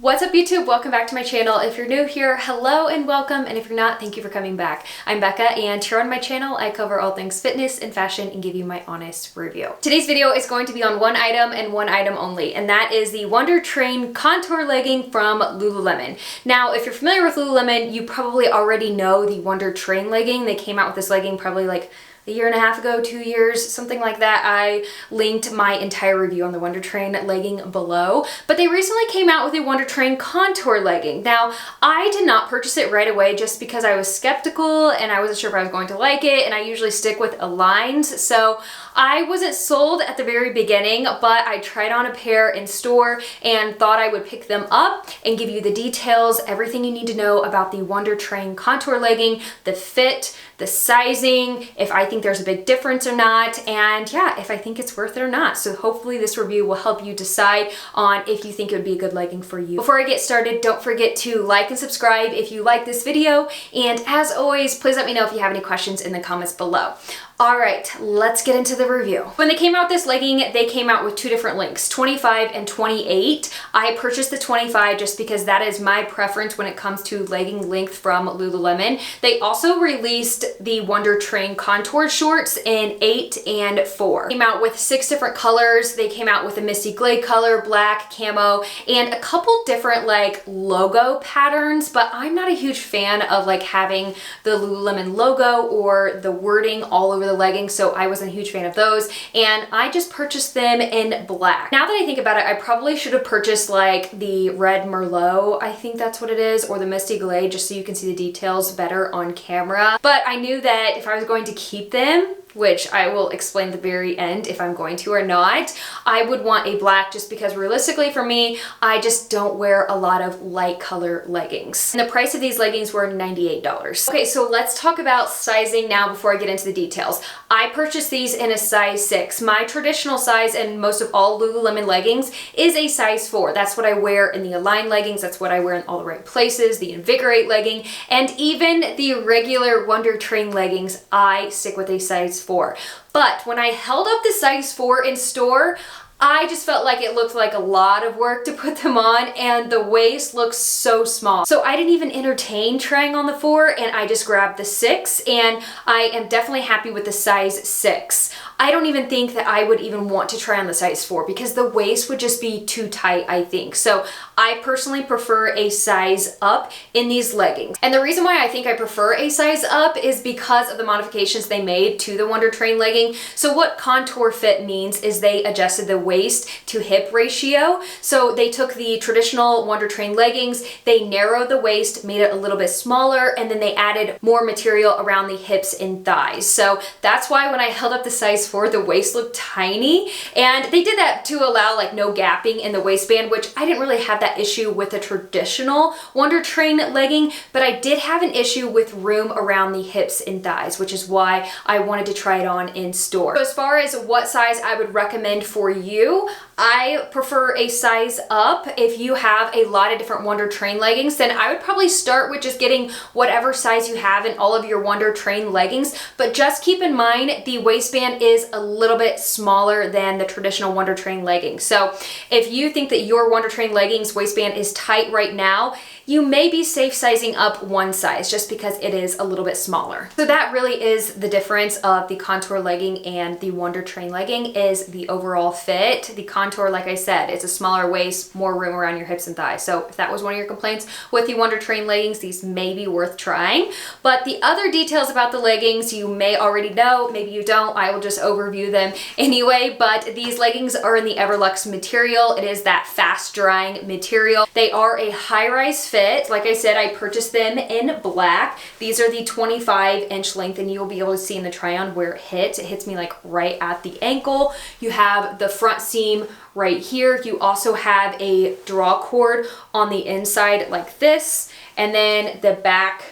What's up YouTube? Welcome back to my channel. If you're new here, hello and welcome, and if you're not, thank you for coming back. I'm Becca, and here on my channel I cover all things fitness and fashion and give you my honest review. Today's video is going to be on one item and one item only, and that is the Wunder Train Contour Legging from Lululemon. Now, if you're familiar with Lululemon, you probably already know the Wunder Train Legging. They came out with this legging probably like a year and a half ago, 2 years, something like that. I linked my entire review on the Wunder Train legging below, but they recently came out with a Wunder Train Contour legging. Now, I did not purchase it right away just because I was skeptical and I wasn't sure if I was going to like it, and I usually stick with Aligns, so I wasn't sold at the very beginning, but I tried on a pair in store and thought I would pick them up and give you the details, everything you need to know about the Wunder Train Contour legging, the fit, the sizing, if I think there's a big difference or not, and yeah, if I think it's worth it or not. So hopefully this review will help you decide on if you think it would be a good legging for you. Before I get started, don't forget to like and subscribe if you like this video, and as always, please let me know if you have any questions in the comments below. All right, let's get into the review. When they came out with this legging, they came out with two different lengths, 25 and 28. I purchased the 25 just because that is my preference when it comes to legging length from Lululemon. They also released the Wunder Train Contour shorts in 8 and 4. Came out with 6 different colors. They came out with a misty gray color, black, camo, and a couple different like logo patterns, but I'm not a huge fan of like having the Lululemon logo or the wording all over the legging, so I wasn't a huge fan of those, and I just purchased them in black. Now that I think about it, I probably should have purchased like the red Merlot, I think that's what it is, or the misty gray, just so you can see the details better on camera. But I knew that if I was going to keep them, which I will explain at the very end if I'm going to or not, I would want a black, just because realistically for me, I just don't wear a lot of light color leggings. And the price of these leggings were $98. Okay, so let's talk about sizing now before I get into the details. I purchased these in a size 6. My traditional size and most of all Lululemon leggings is a size 4. That's what I wear in the Align leggings, that's what I wear in All the Right Places, the Invigorate legging, and even the regular Wunder Train leggings, I stick with a size 4. But when I held up the size 4 in store, I just felt like it looked like a lot of work to put them on, and the waist looks so small. So I didn't even entertain trying on the 4, and I just grabbed the 6, and I am definitely happy with the size 6. I don't even think that I would even want to try on the size 4 because the waist would just be too tight, I think. So I personally prefer a size up in these leggings. And the reason why I think I prefer a size up is because of the modifications they made to the Wunder Train legging. So what contour fit means is they adjusted the waist to hip ratio. So they took the traditional Wunder Train leggings, they narrowed the waist, made it a little bit smaller, and then they added more material around the hips and thighs. So that's why when I held up the size 4, the waist looked tiny, and they did that to allow like no gapping in the waistband, which I didn't really have that issue with the traditional Wunder Train legging, but I did have an issue with room around the hips and thighs, which is why I wanted to try it on in store. So as far as what size I would recommend for you, I prefer a size up. If you have a lot of different Wunder Train leggings, then I would probably start with just getting whatever size you have in all of your Wunder Train leggings, but just keep in mind the waistband is a little bit smaller than the traditional Wunder Train leggings. So if you think that your Wunder Train leggings waistband is tight right now, you may be safe sizing up one size just because it is a little bit smaller. So that really is the difference of the contour legging and the Wunder Train legging, is the overall fit. The contour, like I said, it's a smaller waist, more room around your hips and thighs. So if that was one of your complaints with the Wunder Train leggings, these may be worth trying. But the other details about the leggings you may already know, maybe you don't. I will just overview them anyway, but these leggings are in the Everlux material. It is that fast drying material. They are a high-rise fit. Like I said, I purchased them in black. These are the 25-inch length, and you'll be able to see in the try-on where it hits. It hits me like right at the ankle. You have the front seam right here. You also have a draw cord on the inside like this, and then the back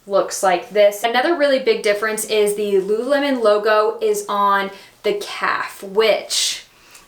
looks like this. Another really big difference is the Lululemon logo is on the calf, which,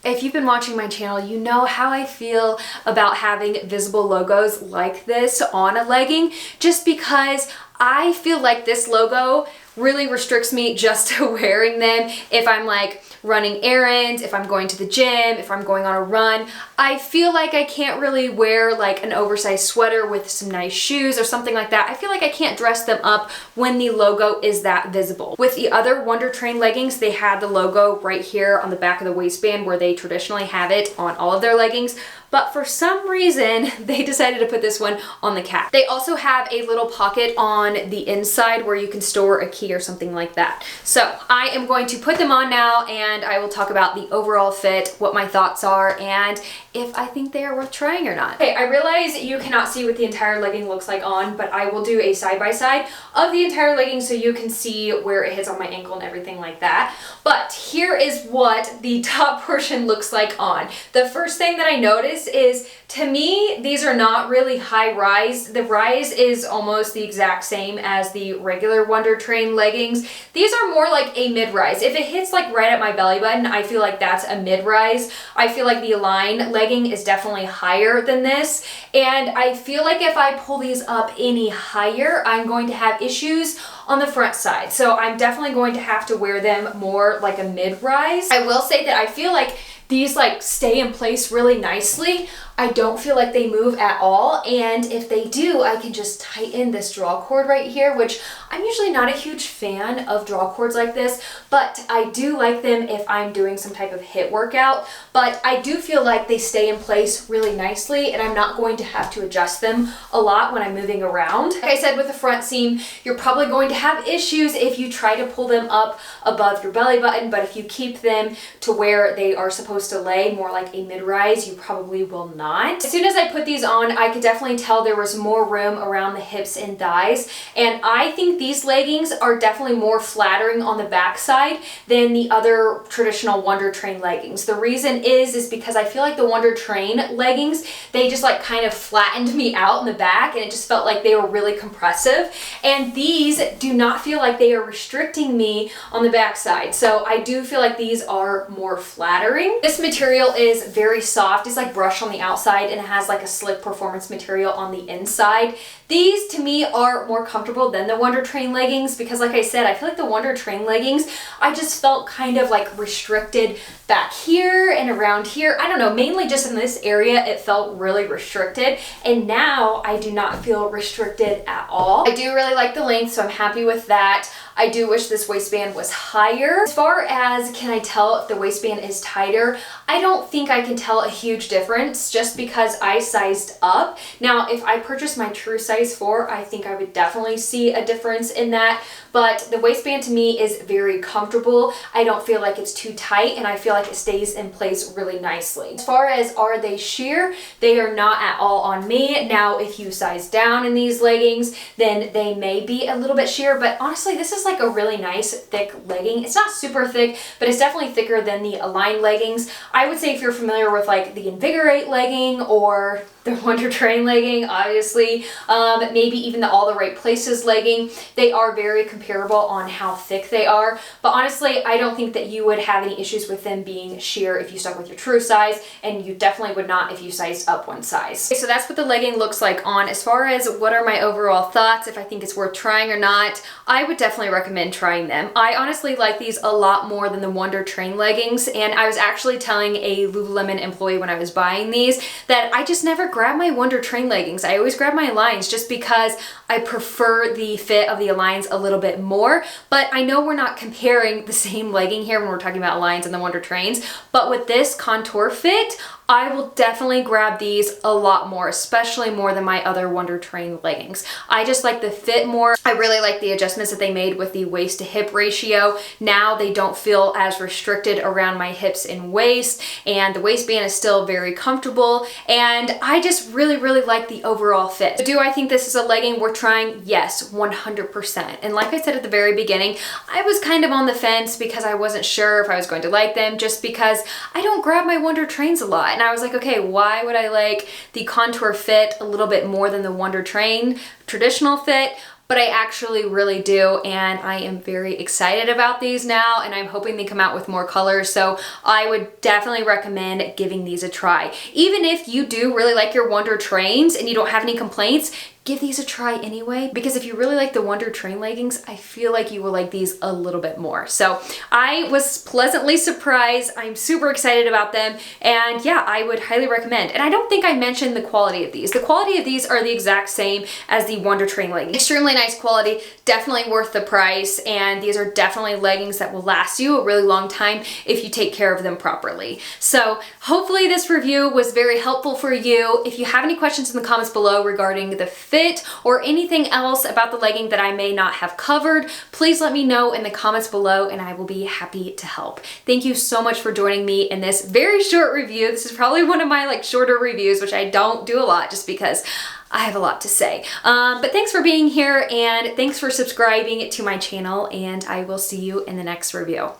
if you've been watching my channel, you know how I feel about having visible logos like this on a legging, just because I feel like this logo really restricts me just to wearing them if I'm like running errands, if I'm going to the gym, if I'm going on a run. I feel like I can't really wear like an oversized sweater with some nice shoes or something like that. I feel like I can't dress them up when the logo is that visible. With the other Wunder Train leggings, they had the logo right here on the back of the waistband where they traditionally have it on all of their leggings. But for some reason, they decided to put this one on the cap. They also have a little pocket on the inside where you can store a key or something like that. So I am going to put them on now, and I will talk about the overall fit, what my thoughts are, and if I think they are worth trying or not. Okay, I realize you cannot see what the entire legging looks like on, but I will do a side-by-side of the entire legging so you can see where it hits on my ankle and everything like that. But here is what the top portion looks like on. The first thing that I noticed is, to me, these are not really high rise. The rise is almost the exact same as the regular Wunder Train leggings. These are more like a mid-rise. If it hits like right at my belly button, I feel like that's a mid-rise. I feel like the Align legging is definitely higher than this. And I feel like if I pull these up any higher, I'm going to have issues on the front side. So I'm definitely going to have to wear them more like a mid-rise. I will say that I feel like these like stay in place really nicely. I don't feel like they move at all, and if they do, I can just tighten this draw cord right here, which I'm usually not a huge fan of draw cords like this, but I do like them if I'm doing some type of HIIT workout. But I do feel like they stay in place really nicely, and I'm not going to have to adjust them a lot when I'm moving around. Like I said, with the front seam, you're probably going to have issues if you try to pull them up above your belly button, but if you keep them to where they are supposed to lay, more like a mid-rise, you probably will not. As soon as I put these on, I could definitely tell there was more room around the hips and thighs, and I think these leggings are definitely more flattering on the back side than the other traditional Wunder Train leggings. The reason is because I feel like the Wunder Train leggings, they just like kind of flattened me out in the back, and it just felt like they were really compressive, and these do not feel like they are restricting me on the back side. So I do feel like these are more flattering. This material is very soft. It's like brushed on the outside, and it has like a slick performance material on the inside. These to me are more comfortable than the Wunder Train leggings because, like I said, I feel like the Wunder Train leggings, I just felt kind of like restricted back here and around here. I don't know, mainly just in this area it felt really restricted, and now I do not feel restricted at all. I do really like the length, so I'm happy with that. I do wish this waistband was higher. As far as can I tell if the waistband is tighter, I don't think I can tell a huge difference just because I sized up. Now, if I purchased my true size 4, I think I would definitely see a difference in that, but the waistband to me is very comfortable. I don't feel like it's too tight, and I feel like it stays in place really nicely. As far as are they sheer, they are not at all on me. Now, if you size down in these leggings, then they may be a little bit sheer, but honestly, this is like a really nice thick legging. It's not super thick, but it's definitely thicker than the Align leggings. I would say if you're familiar with like the Invigorate legging or the Wunder Train legging, obviously, maybe even the All the Right Places legging, they are very comparable on how thick they are. But honestly, I don't think that you would have any issues with them being sheer if you stuck with your true size, and you definitely would not if you sized up one size. Okay, so that's what the legging looks like on. As far as what are my overall thoughts, if I think it's worth trying or not, I would definitely recommend trying them. I honestly like these a lot more than the Wunder Train leggings, and I was actually telling a Lululemon employee when I was buying these that I just never grab my Wunder Train leggings. I always grab my Aligns just because I prefer the fit of the Aligns a little bit more, but I know we're not comparing the same legging here when we're talking about Aligns and the Wunder Trains, but with this contour fit, I will definitely grab these a lot more, especially more than my other Wunder Train leggings. I just like the fit more. I really like the adjustments that they made with the waist to hip ratio. Now they don't feel as restricted around my hips and waist, and the waistband is still very comfortable, and I just really, really like the overall fit. So do I think this is a legging worth trying? Yes, 100%. And like I said at the very beginning, I was kind of on the fence because I wasn't sure if I was going to like them, just because I don't grab my Wunder Trains a lot. And I was like, okay, why would I like the contour fit a little bit more than the Wunder Train traditional fit? But I actually really do, and I am very excited about these now, and I'm hoping they come out with more colors, so I would definitely recommend giving these a try. Even if you do really like your Wunder Trains and you don't have any complaints, give these a try anyway, because if you really like the Wunder Train leggings, I feel like you will like these a little bit more. So I was pleasantly surprised. I'm super excited about them, and yeah, I would highly recommend. And I don't think I mentioned the quality of these. The quality of these are the exact same as the Wunder Train leggings. Extremely nice quality, definitely worth the price, and these are definitely leggings that will last you a really long time if you take care of them properly. So hopefully this review was very helpful for you. If you have any questions in the comments below regarding the fit or anything else about the legging that I may not have covered, please let me know in the comments below and I will be happy to help. Thank you so much for joining me in this very short review. This is probably one of my shorter reviews, which I don't do a lot just because I have a lot to say. But thanks for being here, and thanks for subscribing to my channel, and I will see you in the next review.